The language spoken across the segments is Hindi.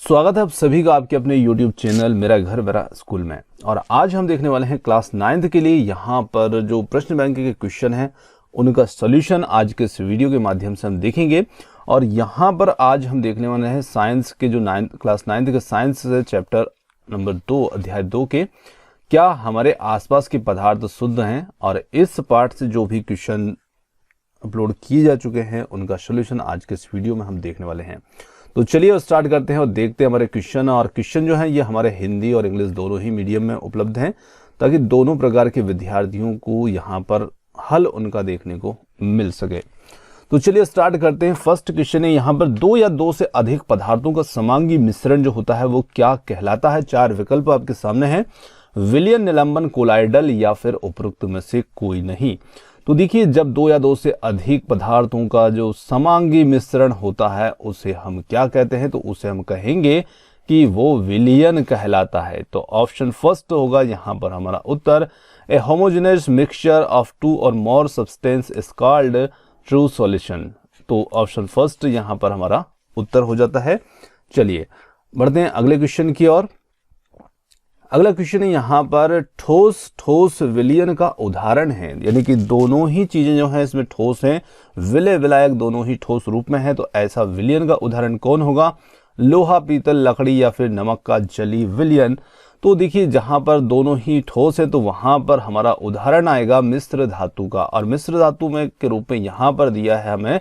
स्वागत है आप सभी का आपके अपने YouTube चैनल मेरा घर मेरा स्कूल में। और आज हम देखने वाले हैं क्लास 9th के लिए यहाँ पर जो प्रश्न बैंक के क्वेश्चन हैं उनका सॉल्यूशन आज के इस वीडियो के माध्यम से हम देखेंगे। और यहाँ पर आज हम देखने वाले हैं साइंस के जो क्लास 9th के साइंस से चैप्टर नंबर 2 अध्याय 2 के क्या हमारे आसपास के पदार्थ शुद्ध हैं, और इस पार्ट से जो भी क्वेश्चन अपलोड किए जा चुके हैं उनका सॉल्यूशन आज के इस वीडियो में हम देखने वाले हैं। तो चलिए स्टार्ट करते हैं और देखते हैं हमारे क्वेश्चन। और क्वेश्चन जो है ये हमारे हिंदी और इंग्लिश दोनों ही मीडियम में उपलब्ध हैं, ताकि दोनों प्रकार के विद्यार्थियों को यहाँ पर हल उनका देखने को मिल सके। तो चलिए स्टार्ट करते हैं। फर्स्ट क्वेश्चन है यहाँ पर 2 या 2 से अधिक पदार्थों का समांगी मिश्रण जो होता है वो क्या कहलाता है। 4 विकल्प आपके सामने हैं, विलयन, निलंबन, कोलाइडल या फिर उपरोक्त में से कोई नहीं। तो देखिए, जब 2 या 2 से अधिक पदार्थों का जो समांगी मिश्रण होता है उसे हम क्या कहते हैं, तो उसे हम कहेंगे कि वो विलयन कहलाता है। तो ऑप्शन फर्स्ट होगा यहाँ पर हमारा उत्तर। ए होमोजेनस मिक्सचर ऑफ 2 और more substance is called true solution. तो ऑप्शन फर्स्ट यहाँ पर हमारा उत्तर हो जाता है। चलिए बढ़ते हैं अगले क्वेश्चन की ओर। अगला क्वेश्चन है यहाँ पर ठोस विलयन का उदाहरण है, यानी कि दोनों ही चीजें जो हैं इसमें ठोस हैं, विलय विलायक दोनों ही ठोस रूप में है। तो ऐसा विलयन का उदाहरण कौन होगा? लोहा, पीतल, लकड़ी या फिर नमक का जली विलयन। तो देखिए, जहां पर दोनों ही ठोस है तो वहां पर हमारा उदाहरण आएगा मिश्र धातु का, और मिश्र धातु में के रूप में यहां पर दिया है हमें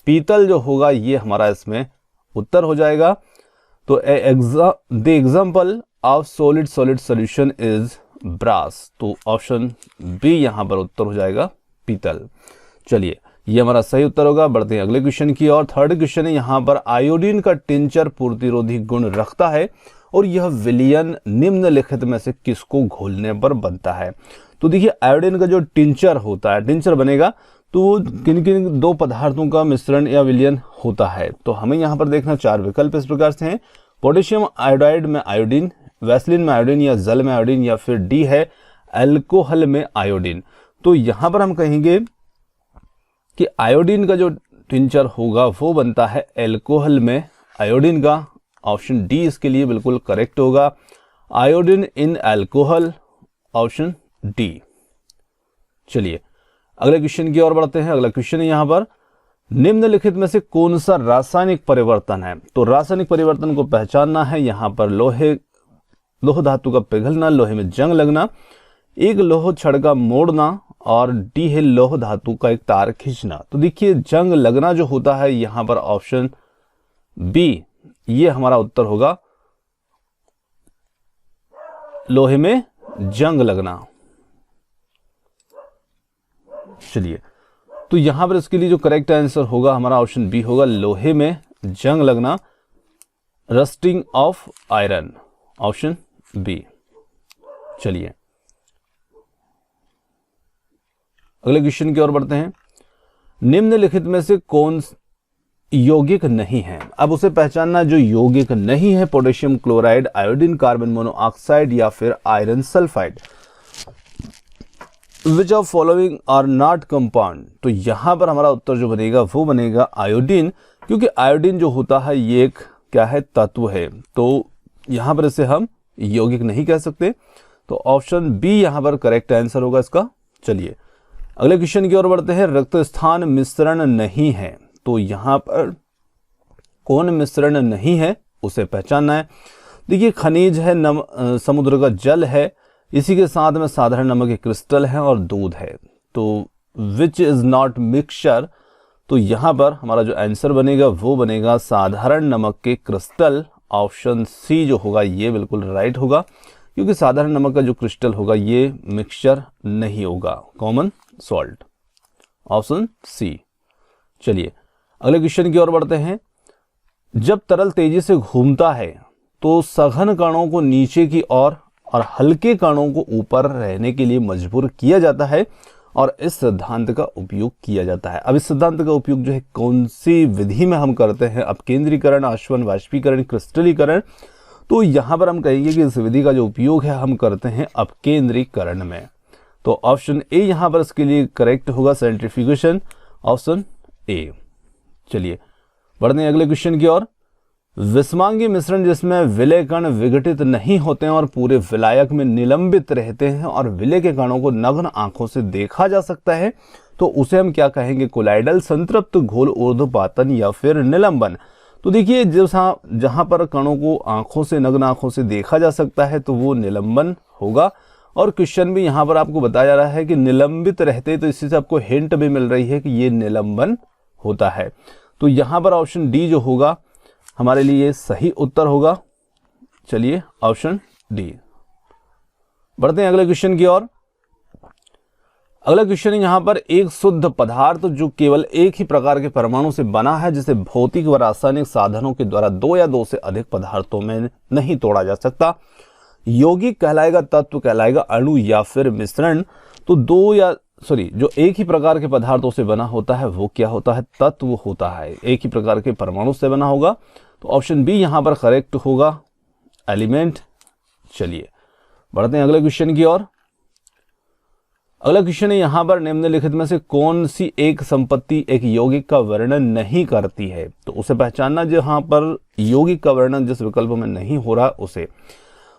पीतल जो होगा ये हमारा इसमें उत्तर हो जाएगा। तो the example of solid solution is brass. तो ऑप्शन बी यहां पर उत्तर हो जाएगा पीतल। चलिए ये हमारा सही उत्तर होगा। बढ़ते हैं अगले क्वेश्चन की ओर। थर्ड क्वेश्चन है यहाँ पर आयोडीन का टिंचर प्रतिरोधी गुण रखता है और यह विलयन निम्नलिखित में से किसको घोलने पर बनता है। तो देखिए, आयोडीन का जो टिंचर होता है, टिंचर बनेगा तो किन किन 2 पदार्थों का मिश्रण या विलयन होता है। तो हमें यहाँ पर देखना 4 विकल्प इस प्रकार से हैं, पोटेशियम आयोडाइड में आयोडीन, वैसलीन में आयोडीन या जल में आयोडीन, या फिर डी है अल्कोहल में आयोडीन। तो यहां पर हम कहेंगे कि आयोडीन का जो टिंचर होगा वो बनता है अल्कोहल में आयोडीन का। ऑप्शन डी इसके लिए बिल्कुल करेक्ट होगा, आयोडीन इन अल्कोहल, ऑप्शन डी। चलिए अगले क्वेश्चन की ओर बढ़ते हैं। अगला क्वेश्चन है यहां पर निम्नलिखित में से कौन सा रासायनिक परिवर्तन है। तो रासायनिक परिवर्तन को पहचानना है। यहां पर लोह धातु का पिघलना, लोहे में जंग लगना, एक लोह छड़ का मोड़ना, और डी है लोह धातु का एक तार खींचना। तो देखिए, जंग लगना जो होता है यहां पर ऑप्शन बी ये हमारा उत्तर होगा, लोहे में जंग लगना। चलिए, तो यहां पर इसके लिए जो करेक्ट आंसर होगा हमारा ऑप्शन बी होगा, लोहे में जंग लगना, rusting of iron, option B. चलिए अगले क्वेश्चन की ओर बढ़ते हैं। निम्नलिखित में से कौन यौगिक नहीं है। अब उसे पहचानना जो यौगिक नहीं है, potassium chloride, iodine, carbon monoxide या फिर iron sulphide. Which of following are not compound. तो यहां पर हमारा उत्तर जो बनेगा वो बनेगा आयोडीन, क्योंकि आयोडीन जो होता है ये एक क्या है, तत्व है। तो यहां पर इसे हम यौगिक नहीं कह सकते। तो ऑप्शन बी यहां पर करेक्ट आंसर होगा इसका। चलिए अगले क्वेश्चन की ओर बढ़ते हैं। रक्त स्थान मिश्रण नहीं है। तो यहां पर कौन मिश्रण नहीं है उसे पहचानना है। देखिए, खनिज है, समुद्र का जल है, इसी के साथ में साधारण नमक के क्रिस्टल है और दूध है। तो विच इज नॉट मिक्सचर। तो यहां पर हमारा जो आंसर बनेगा वो बनेगा साधारण नमक के क्रिस्टल। ऑप्शन सी जो होगा ये बिल्कुल राइट होगा, क्योंकि साधारण नमक का जो क्रिस्टल होगा ये मिक्सचर नहीं होगा, कॉमन सॉल्ट, ऑप्शन सी। चलिए अगले क्वेश्चन की ओर बढ़ते हैं। जब तरल तेजी से घूमता है तो सघन कणों को नीचे की ओर और हल्के कणों को ऊपर रहने के लिए मजबूर किया जाता है, और इस सिद्धांत का उपयोग किया जाता है। अब इस सिद्धांत का उपयोग जो है कौन सी विधि में हम करते हैं? अपकेंद्रीकरण, आश्वन वाष्पीकरण, क्रिस्टलीकरण। तो यहां पर हम कहेंगे कि इस विधि का जो उपयोग है हम करते हैं अपकेंद्रीकरण में। तो ऑप्शन ए यहां पर इसके लिए करेक्ट होगा, सेंट्रीफ्यूगेशन, ऑप्शन ए। चलिए बढ़ते हैं अगले क्वेश्चन की ओर। विषमांगी मिश्रण जिसमें विलय कण विघटित नहीं होते हैं और पूरे विलायक में निलंबित रहते हैं और विलय के कणों को नग्न आंखों से देखा जा सकता है, तो उसे हम क्या कहेंगे? कोलाइडल, संतृप्त घोल, ऊर्ध्वपातन या फिर निलंबन। तो देखिए जहां पर कणों को आंखों से, नग्न आंखों से देखा जा सकता है तो वो निलंबन होगा। और क्वेश्चन भी यहाँ पर आपको बताया जा रहा है कि निलंबित रहते, तो इसी से आपको हिंट भी मिल रही है कि ये निलंबन होता है। तो यहाँ पर ऑप्शन डी जो होगा हमारे लिए सही उत्तर होगा। चलिए ऑप्शन डी। बढ़ते हैं अगले क्वेश्चन की ओर। अगला क्वेश्चन है यहाँ पर, एक शुद्ध पदार्थ जो केवल एक ही प्रकार के परमाणु से बना है, जिसे भौतिक व रासायनिक साधनों के द्वारा दो या दो से अधिक पदार्थों में नहीं तोड़ा जा सकता, यौगिक कहलाएगा, तत्व कहलाएगा, अणु या फिर मिश्रण। तो जो एक ही प्रकार के पदार्थों से बना होता है वो क्या होता है? तत्व होता है। एक ही प्रकार के परमाणु से बना होगा, तो ऑप्शन बी यहां पर करेक्ट होगा, एलिमेंट। चलिए बढ़ते हैं अगले क्वेश्चन की ओर। अगला क्वेश्चन है यहाँ पर, निम्नलिखित में से कौन सी एक संपत्ति एक यौगिक का वर्णन नहीं करती है? तो उसे पहचानना, जहां पर यौगिक का वर्णन जिस विकल्प में नहीं हो रहा उसे।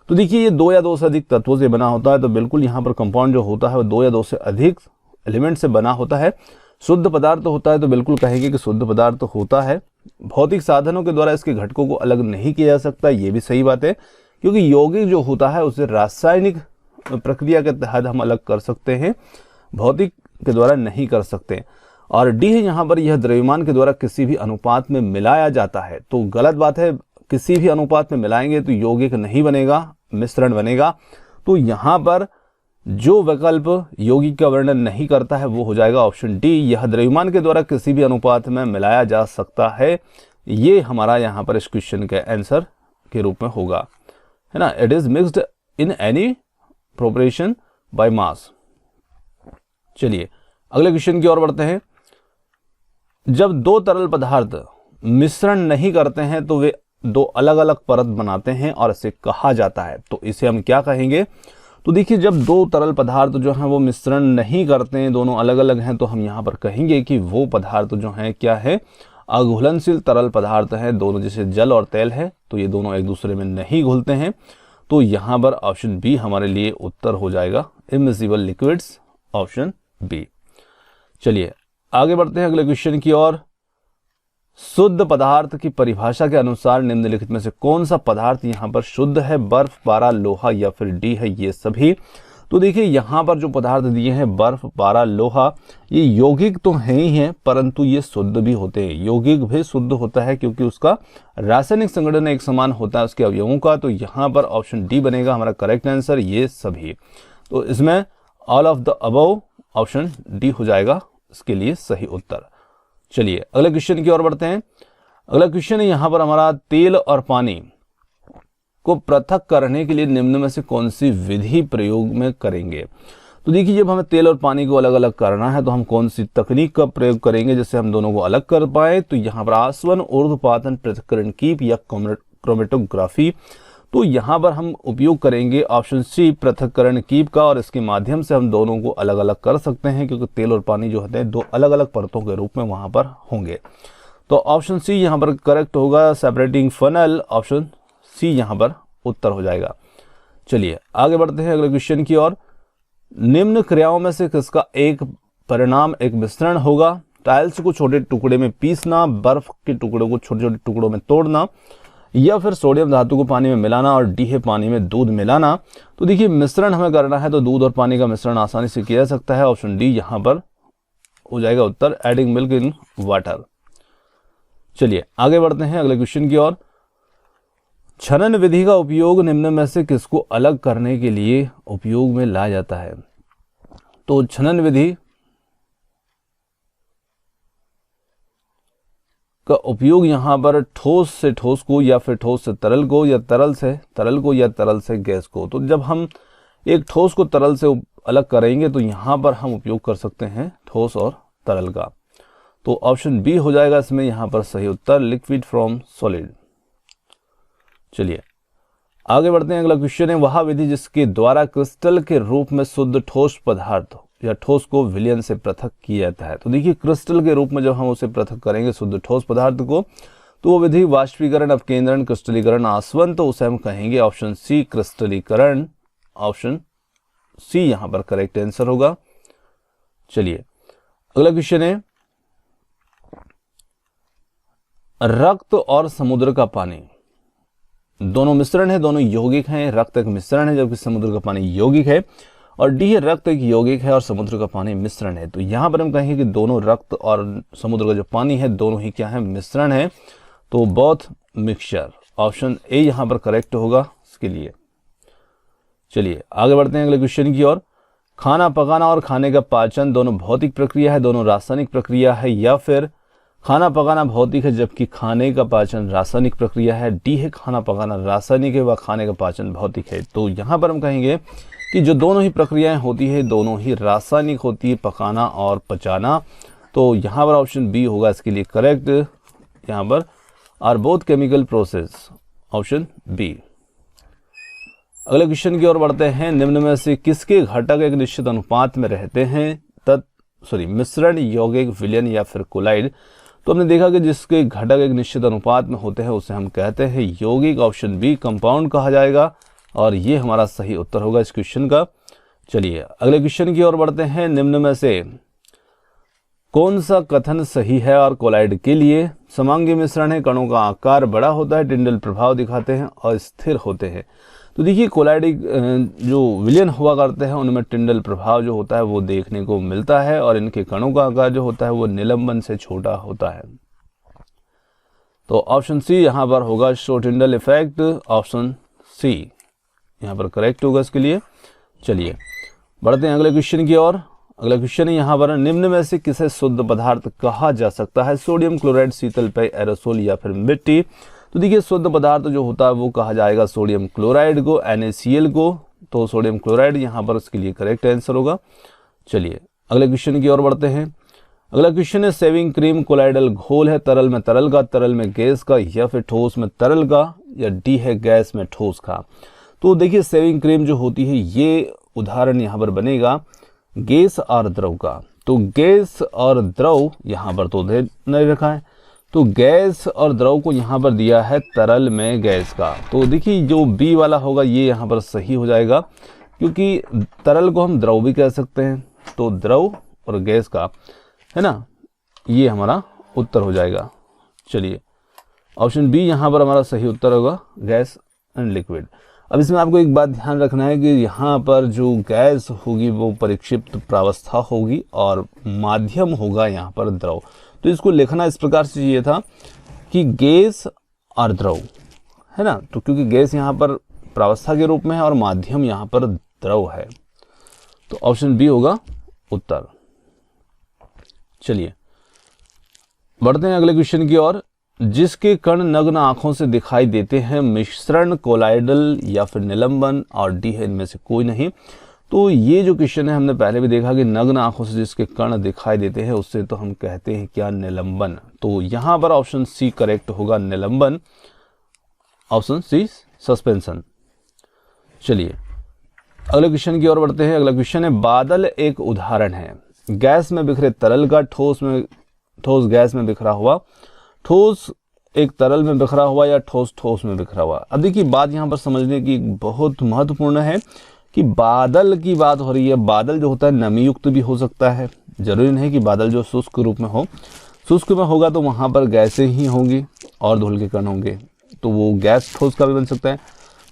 तो देखिए ये दो या दो से अधिक तत्वों से बना होता है, तो बिल्कुल यहाँ पर कंपाउंड जो होता है वो दो या दो से अधिक एलिमेंट से बना होता है। शुद्ध पदार्थ होता है, तो बिल्कुल कहेंगे कि शुद्ध पदार्थ होता है। भौतिक साधनों के द्वारा इसके घटकों को अलग नहीं किया जा सकता, ये भी सही बात है, क्योंकि यौगिक जो होता है उसे रासायनिक प्रक्रिया के तहत हम अलग कर सकते हैं, भौतिक के द्वारा नहीं कर सकते। और डी है यहाँ पर, यह द्रव्यमान के द्वारा किसी भी अनुपात में मिलाया जाता है। तो गलत बात है, किसी भी अनुपात में मिलाएंगे तो यौगिक नहीं बनेगा, मिश्रण बनेगा। तो यहाँ पर जो विकल्प यौगिक का वर्णन नहीं करता है वो हो जाएगा ऑप्शन डी, यह द्रव्यमान के द्वारा किसी भी अनुपात में मिलाया जा सकता है। ये हमारा यहाँ पर इस क्वेश्चन के आंसर के रूप में होगा, है ना। It is mixed in any proportion by mass. चलिए अगले क्वेश्चन की ओर बढ़ते हैं। जब दो तरल पदार्थ मिश्रण नहीं करते हैं तो वे दो अलग अलग परत बनाते हैं और इसे कहा जाता है, तो इसे हम क्या कहेंगे? तो देखिए जब दो तरल पदार्थ जो हैं वो मिश्रण नहीं करते हैं, दोनों अलग अलग हैं, तो हम यहाँ पर कहेंगे कि वो पदार्थ जो हैं क्या है? अघुलनशील तरल पदार्थ हैं। दोनों जैसे जल और तेल है, तो ये दोनों एक दूसरे में नहीं घुलते हैं। तो यहाँ पर ऑप्शन बी हमारे लिए उत्तर हो जाएगा, इमिसिबल लिक्विड्स, ऑप्शन बी। चलिए आगे बढ़ते हैं अगले क्वेश्चन की ओर। शुद्ध पदार्थ की परिभाषा के अनुसार निम्नलिखित में से कौन सा पदार्थ यहाँ पर शुद्ध है? बर्फ, पारा, लोहा या फिर डी है ये सभी। तो देखिए यहाँ पर जो पदार्थ दिए हैं बर्फ, पारा, लोहा, ये यौगिक तो हैं ही हैं, परंतु ये शुद्ध भी होते हैं। यौगिक भी शुद्ध होता है क्योंकि उसका रासायनिक संगठन एक समान होता है उसके अवयवों का। तो यहाँ पर ऑप्शन डी बनेगा हमारा करेक्ट आंसर, ये सभी। तो इसमें all of the above, option D हो जाएगा इसके लिए सही उत्तर। चलिए अगले क्वेश्चन की ओर बढ़ते हैं। अगला क्वेश्चन है यहाँ पर हमारा, तेल और पानी को पृथक करने के लिए निम्न में से कौन सी विधि प्रयोग में करेंगे? तो देखिए जब हमें तेल और पानी को अलग अलग करना है तो हम कौन सी तकनीक का प्रयोग करेंगे जिससे हम दोनों को अलग कर पाए? तो यहाँ पर आसवन, ऊर्ध्वपातन, पृथक्करण कीप या क्रोमेटोग्राफी। तो यहाँ पर हम उपयोग करेंगे ऑप्शन सी, पृथक्करण कीप का, और इसके माध्यम से हम दोनों को अलग अलग कर सकते हैं क्योंकि तेल और पानी जो होते हैं दो अलग अलग परतों के रूप में वहां पर होंगे। तो ऑप्शन सी यहाँ पर करेक्ट होगा, सेपरेटिंग फनल, ऑप्शन सी यहाँ पर उत्तर हो जाएगा। चलिए आगे बढ़ते हैं अगले क्वेश्चन की ओर। निम्न क्रियाओं में से किसका एक परिणाम एक मिश्रण होगा? टाइल्स को छोटे टुकड़े में पीसना, बर्फ के टुकड़ों को छोटे छोटे टुकड़ों में तोड़ना, या फिर सोडियम धातु को पानी में मिलाना, और डी है पानी में दूध मिलाना। तो देखिए मिश्रण हमें करना है तो दूध और पानी का मिश्रण आसानी से किया जा सकता है, ऑप्शन डी यहाँ पर हो जाएगा उत्तर, एडिंग मिल्क इन वाटर। चलिए आगे बढ़ते हैं अगले क्वेश्चन की ओर। छनन विधि का उपयोग निम्न में से किसको अलग करने के लिए उपयोग में लाया जाता है? तो छनन विधि का उपयोग यहाँ पर ठोस से ठोस को, या फिर ठोस से तरल को, या तरल से तरल को, या तरल से गैस को। तो जब हम एक ठोस को तरल से अलग करेंगे तो यहाँ पर हम उपयोग कर सकते हैं ठोस और तरल का। तो ऑप्शन बी हो जाएगा इसमें यहाँ पर सही उत्तर, लिक्विड फ्रॉम सॉलिड। चलिए आगे बढ़ते हैं। अगला क्वेश्चन है, वह विधि जिसके द्वारा क्रिस्टल के रूप में शुद्ध ठोस पदार्थ या ठोस को विलयन से पृथक किया जाता है। तो देखिए क्रिस्टल के रूप में जब हम उसे पृथक करेंगे शुद्ध ठोस पदार्थ को, तो वो विधि वाष्पीकरण, अपकेंद्रण, क्रिस्टलीकरण, आसवन, तो उसे हम कहेंगे ऑप्शन सी क्रिस्टलीकरण। ऑप्शन सी यहां पर करेक्ट आंसर होगा। चलिए अगला क्वेश्चन है, रक्त और समुद्र का पानी दोनों मिश्रण है, दोनों यौगिक हैं। रक्त एक मिश्रण है जबकि समुद्र का पानी यौगिक है, और डी है रक्त एक यौगिक है और समुद्र का पानी मिश्रण है। तो यहां पर हम कहेंगे कि दोनों रक्त और समुद्र का जो पानी है दोनों ही क्या है, मिश्रण है। तो बोथ मिक्सचर, ऑप्शन ए यहां पर करेक्ट होगा इसके लिए। चलिए आगे बढ़ते हैं अगले क्वेश्चन की ओर। खाना पकाना और खाने का पाचन दोनों भौतिक प्रक्रिया है, दोनों रासायनिक प्रक्रिया है, या फिर खाना पकाना भौतिक है जबकि खाने का पाचन रासायनिक प्रक्रिया है। डी है खाना पकाना रासायनिक है व खाने का पाचन भौतिक है। तो यहां पर हम कहेंगे कि जो दोनों ही प्रक्रियाएं होती है दोनों ही रासायनिक होती है, पकाना और पचाना। तो यहां पर ऑप्शन बी होगा इसके लिए करेक्ट। यहां पर are both chemical process, option B. अगले क्वेश्चन की ओर बढ़ते हैं। निम्न में से किसके घटक एक निश्चित अनुपात में रहते हैं? मिश्रण, यौगिक, विलयन या फिर कोलाइड। तो हमने देखा कि जिसके घटक एक निश्चित अनुपात में होते हैं उसे हम कहते हैं यौगिक। ऑप्शन बी कंपाउंड कहा जाएगा, और ये हमारा सही उत्तर होगा इस क्वेश्चन का। चलिए अगले क्वेश्चन की ओर बढ़ते हैं। निम्न में से कौन सा कथन सही है और कोलाइड के लिए? समांगी मिश्रण है, कणों का आकार बड़ा होता है, टिंडल प्रभाव दिखाते हैं और स्थिर होते हैं। तो देखिए कोलाइडिक जो विलयन हुआ करते हैं उनमें टिंडल प्रभाव जो होता है वो देखने को मिलता है, और इनके कणों का आकार जो होता है वो निलंबन से छोटा होता है। तो ऑप्शन सी यहां पर होगा, show Tyndall effect. Option C यहां पर करेक्ट होगा इसके लिए। चलिए बढ़ते हैं अगले क्वेश्चन की ओर। अगला क्वेश्चन है यहाँ पर, निम्न में से किसे शुद्ध पदार्थ कहा जा सकता है? सोडियम क्लोराइड, शीतल पेय, एरोसोल या फिर मिट्टी। तो देखिए शुद्ध पदार्थ जो होता है वो कहा जाएगा सोडियम क्लोराइड को, NaCl को। तो सोडियम क्लोराइड यहाँ पर इसके लिए करेक्ट आंसर होगा। चलिए अगले क्वेश्चन की ओर बढ़ते हैं। अगला क्वेश्चन है, सेविंग क्रीम कोलाइडल घोल है, तरल में तरल का, तरल में गैस का, या फिर ठोस में तरल का, या डी है गैस में ठोस का। तो देखिए सेविंग क्रीम जो होती है ये उदाहरण यहाँ पर बनेगा गैस और द्रव का। तो गैस और द्रव यहाँ पर तो नहीं रखा है, तो गैस और द्रव को यहाँ पर दिया है तरल में गैस का। तो देखिए जो बी वाला होगा ये यहाँ पर सही हो जाएगा, क्योंकि तरल को हम द्रव भी कह सकते हैं। तो द्रव और गैस का है ना, ये हमारा उत्तर हो जाएगा। चलिए ऑप्शन बी यहाँ पर हमारा सही उत्तर होगा, गैस एंड लिक्विड। अब इसमें आपको एक बात ध्यान रखना है कि यहाँ पर जो गैस होगी वो परिक्षिप्त प्रावस्था होगी और माध्यम होगा यहाँ पर द्रव। तो इसको लिखना इस प्रकार से चाहिए था कि गैस और द्रव, है ना। तो क्योंकि गैस यहाँ पर प्रावस्था के रूप में है और माध्यम यहाँ पर द्रव है, तो ऑप्शन बी होगा उत्तर। चलिए बढ़ते हैं अगले क्वेश्चन की ओर। जिसके कण नग्न आंखों से दिखाई देते हैं, मिश्रण, कोलाइडल या फिर निलंबन, और डी है इनमें से कोई नहीं। तो ये जो क्वेश्चन है हमने पहले भी देखा कि नग्न आंखों से जिसके कण दिखाई देते हैं उससे तो हम कहते हैं क्या, निलंबन। तो यहां पर ऑप्शन सी करेक्ट होगा, निलंबन। Option C suspension. चलिए अगले क्वेश्चन की ओर बढ़ते हैं। अगला क्वेश्चन है, बादल एक उदाहरण है, गैस में बिखरे तरल का, ठोस गैस में बिखरा हुआ, ठोस एक तरल में बिखरा हुआ, या ठोस ठोस में बिखरा हुआ। अब देखिए बात यहाँ पर समझने की बहुत महत्वपूर्ण है कि बादल की बात हो रही है। बादल जो होता है नमी युक्त भी हो सकता है, जरूरी नहीं कि बादल जो शुष्क रूप में हो। शुष्क में होगा तो वहां पर गैसें ही होंगी और धूल के कण होंगे, तो वो गैस ठोस का भी बन सकता है।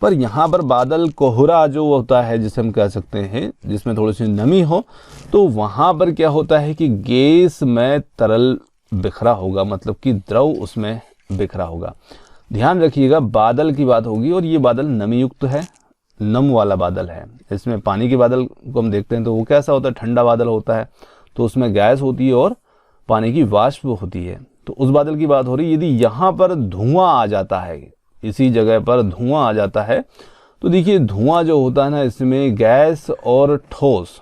पर यहाँ पर बादल कोहरा जो होता है जिसे हम कह सकते हैं, जिसमें थोड़ी सी नमी हो, तो वहां पर क्या होता है कि गैस में तरल बिखरा होगा, मतलब कि द्रव उसमें बिखरा होगा। ध्यान रखिएगा बादल की बात होगी, और ये बादल नमी युक्त है, नम वाला बादल है। इसमें पानी के बादल को हम देखते हैं तो वो कैसा होता है, ठंडा बादल होता है, तो उसमें गैस होती है और पानी की वाष्प होती है। तो उस बादल की बात हो रही है। यदि यहाँ पर धुआं आ जाता है, इसी जगह पर धुआं आ जाता है, तो देखिए धुआं जो होता है ना, इसमें गैस और ठोस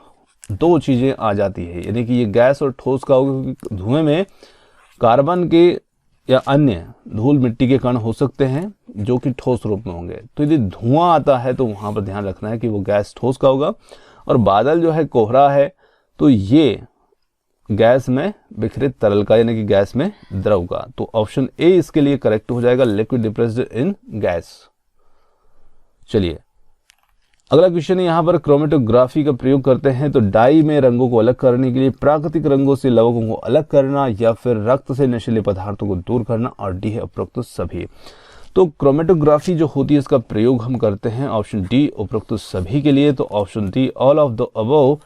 दो चीजें आ जाती है। यानी कि ये गैस और ठोस का होगा, क्योंकि धुएं में कार्बन के या अन्य धूल मिट्टी के कण हो सकते हैं जो कि ठोस रूप में होंगे। तो यदि धुआं आता है तो वहां पर ध्यान रखना है कि वो गैस ठोस का होगा, और बादल जो है कोहरा है, तो ये गैस में विखरित तरल का, यानी कि गैस में द्रव का। तो ऑप्शन ए इसके लिए करेक्ट हो जाएगा, लिक्विड डिप्रेस्ड इन गैस। चलिए अगला क्वेश्चन है, यहाँ पर क्रोमेटोग्राफी का प्रयोग करते हैं तो डाई में रंगों को अलग करने के लिए, प्राकृतिक रंगों से लवकों को अलग करना, या फिर रक्त से नशीले पदार्थों को दूर करना, और डी है उपरोक्त सभी। तो क्रोमेटोग्राफी जो होती है इसका प्रयोग हम करते हैं ऑप्शन डी उपरोक्त सभी के लिए। तो option D all of the above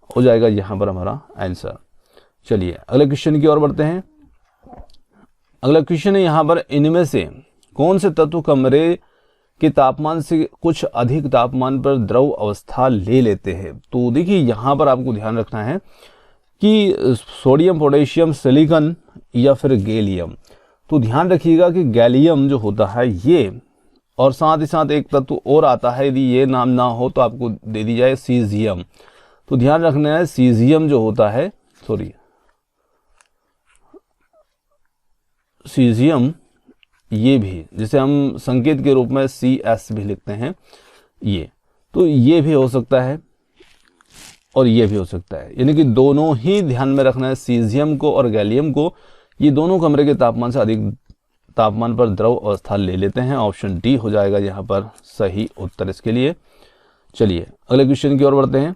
हो जाएगा यहाँ पर हमारा आंसर। चलिए अगले क्वेश्चन की ओर बढ़ते हैं। अगला क्वेश्चन है यहाँ पर, इनमें से कौन से तत्व कमरे के तापमान से कुछ अधिक तापमान पर द्रव अवस्था ले लेते हैं? तो देखिए यहाँ पर आपको ध्यान रखना है कि सोडियम, पोटेशियम, सिलिकॉन या फिर गैलियम। तो ध्यान रखिएगा कि गैलियम जो होता है ये, और साथ ही साथ एक तत्व और आता है, यदि ये नाम ना हो तो आपको दे दी जाए सीजियम। तो ध्यान रखना है सीजियम जो होता है, सीजियम ये भी, जिसे हम संकेत के रूप में CS भी लिखते हैं, ये तो ये भी हो सकता है और ये भी हो सकता है, यानी कि दोनों ही ध्यान में रखना है, सीजियम को और गैलियम को। ये दोनों कमरे के तापमान से अधिक तापमान पर द्रव अवस्था ले लेते हैं। ऑप्शन डी हो जाएगा यहाँ पर सही उत्तर इसके लिए। चलिए अगले क्वेश्चन की ओर बढ़ते हैं।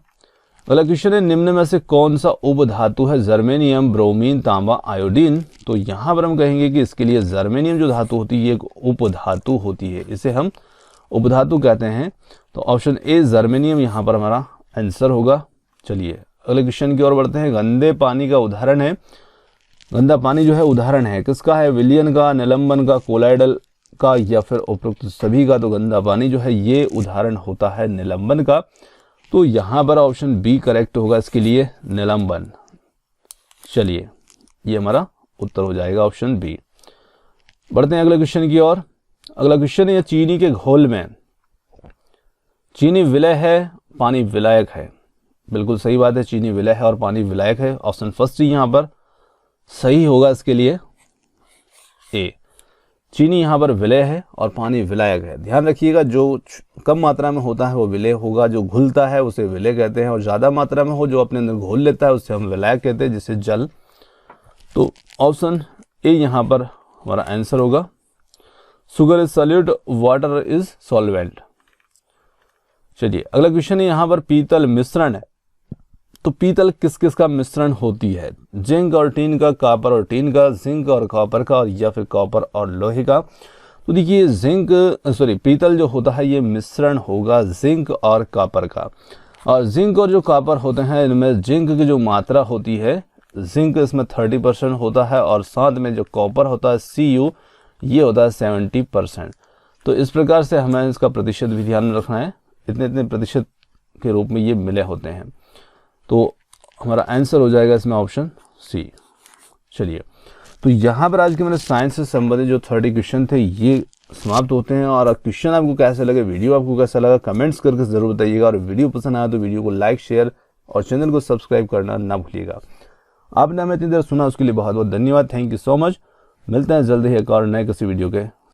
अगला क्वेश्चन है, निम्न में से कौन सा उपधातु है जर्मेनियम, ब्रोमीन, तांबा, आयोडीन? तो यहाँ पर हम कहेंगे कि इसके लिए जर्मेनियम जो धातु होती है ये एक उपधातु होती है, इसे हम उपधातु कहते हैं। तो ऑप्शन ए जर्मेनियम यहाँ पर हमारा आंसर होगा। चलिए अगले क्वेश्चन की ओर बढ़ते हैं। गंदे पानी का उदाहरण है, गंदा पानी जो है उदाहरण है किसका है? विलियन का, निलंबन का, कोलाइडल का, या फिर उपरोक्त सभी का? तो गंदा पानी जो है ये उदाहरण होता है निलंबन का। तो यहाँ पर ऑप्शन बी करेक्ट होगा इसके लिए, निलंबन। चलिए ये हमारा उत्तर हो जाएगा ऑप्शन बी। बढ़ते हैं अगले क्वेश्चन की ओर। अगला क्वेश्चन है, चीनी के घोल में चीनी विलय है, पानी विलायक है? बिल्कुल सही बात है, चीनी विलय है और पानी विलायक है। ऑप्शन फर्स्ट यहाँ पर सही होगा इसके लिए, ए। चीनी यहाँ पर विलय है और पानी विलायक है। ध्यान रखिएगा, जो कम मात्रा में होता है वो विलय होगा, जो घुलता है उसे विलय कहते हैं, और ज़्यादा मात्रा में हो जो अपने अंदर घोल लेता है उसे हम विलायक कहते हैं, जिसे जल। तो ऑप्शन ए यहाँ पर हमारा आंसर होगा। Sugar is solute, water is solvent. चलिए अगला क्वेश्चन है, यहाँ पर पीतल मिश्रण है, तो पीतल किस किस का मिश्रण होती है? जिंक और टीन का, कॉपर और टीन का, जिंक और कॉपर का, और या फिर कॉपर और लोहे का? तो देखिए पीतल जो होता है ये मिश्रण होगा जिंक और कॉपर का। और जिंक और जो कॉपर होते हैं इनमें जिंक की जो मात्रा होती है, जिंक इसमें 30% होता है, और साथ में जो कॉपर होता है Cu ये होता है 70%। तो इस प्रकार से हमें इसका प्रतिशत भी ध्यान रखना है, इतने इतने प्रतिशत के रूप में ये मिले होते हैं। तो हमारा आंसर हो जाएगा इसमें ऑप्शन सी। चलिए तो यहाँ पर आज के मेरे साइंस से संबंधित जो 30 क्वेश्चन थे ये समाप्त होते हैं। और क्वेश्चन आपको कैसे लगे, वीडियो आपको कैसा लगा, कमेंट्स करके जरूर बताइएगा। और वीडियो पसंद आया तो वीडियो को लाइक, शेयर और चैनल को सब्सक्राइब करना ना भूलिएगा। आपने हमें इतनी देर सुना उसके लिए बहुत बहुत धन्यवाद। Thank you so much. मिलते हैं जल्द ही एक और नए किसी वीडियो के